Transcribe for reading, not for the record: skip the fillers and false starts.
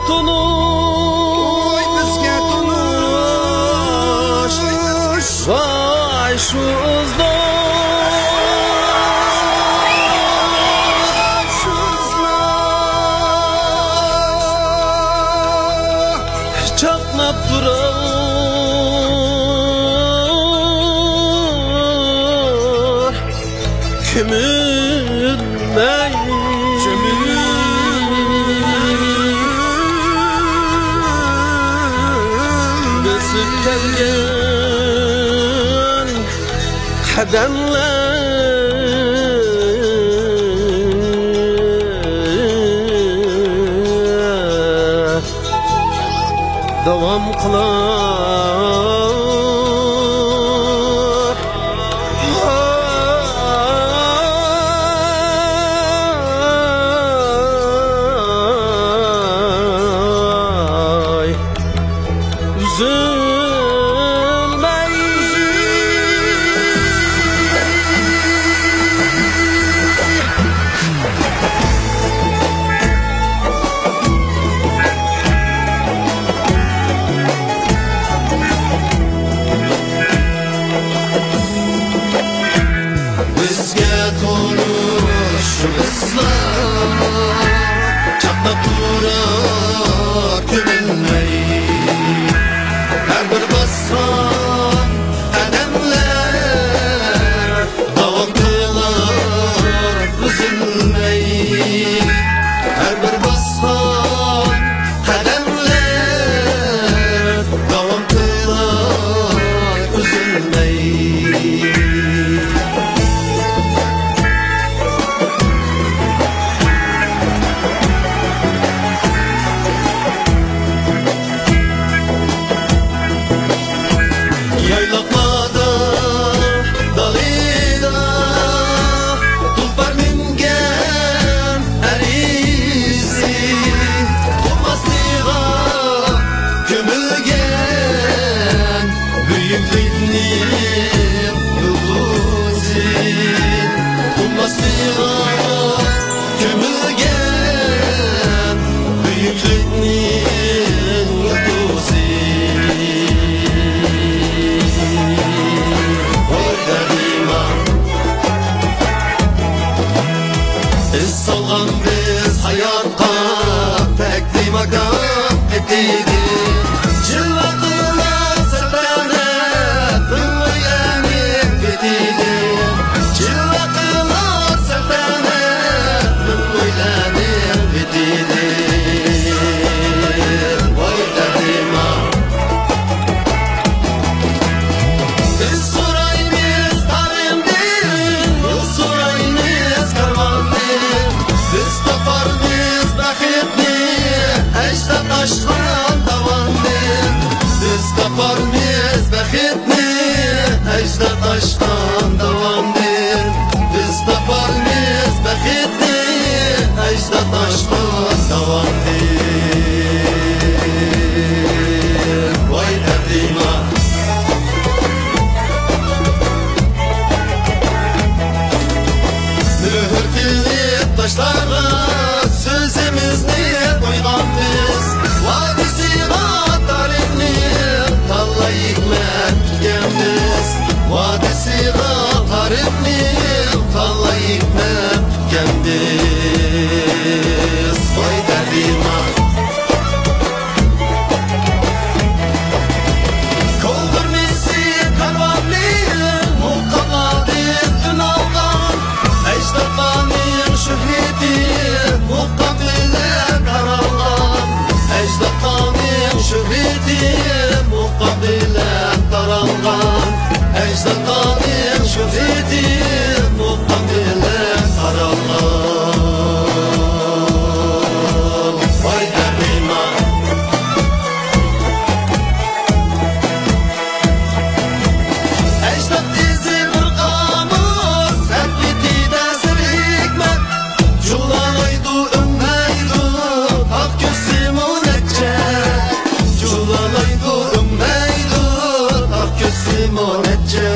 tunuş vay şu çatnap durur kömürmey besip gelgen kademler devam kılar ay üzülmey çatnap durar kömürmey her bir bassan kademler davam kılar üzülmey her bir bassan kademler davam kılar üzülmey yaylaklarda dalida tulpar mingen erisi olmaslığa kömülgen büyüklüğünü yıldızı olmaslığa kömülgen büyüklüğünü yıldızı salgan biz hayatqa tekli makam etiydi Cılvatılar sırtlanıp ümüyenip bitiydi Cılvatılar sırtlanıp ümüyenip bitiydi Vay derdima biz sorayımız tarımdın yol sorayımız karvandın biz taparmız bakitni ecda taşlan davandın biz taparmız bakitni ecda taşlan davandın biz taparmız bakitni ecda taşlan davandın vay derdima mühürtülüp taşlarla sözümüzni koygan biz vadisiga tarimni talla hikmet tutgan biz vadisiga tarimni talla hikmet tutgan biz voy derdima koldurmisi karvanli muqamladi dün algan ecdatlarning shuhrati muqabila qaralgan ecdatlarning shuhrati muqabila qaralgan ecdatlarning shuhrati muqabila qaralgan vay derdima ecdat izi bir qamus serpitida sirikmet Culalaydu ümmeydu ak kösimonetçe Culalaydu ümmeydu ak kösimonetçe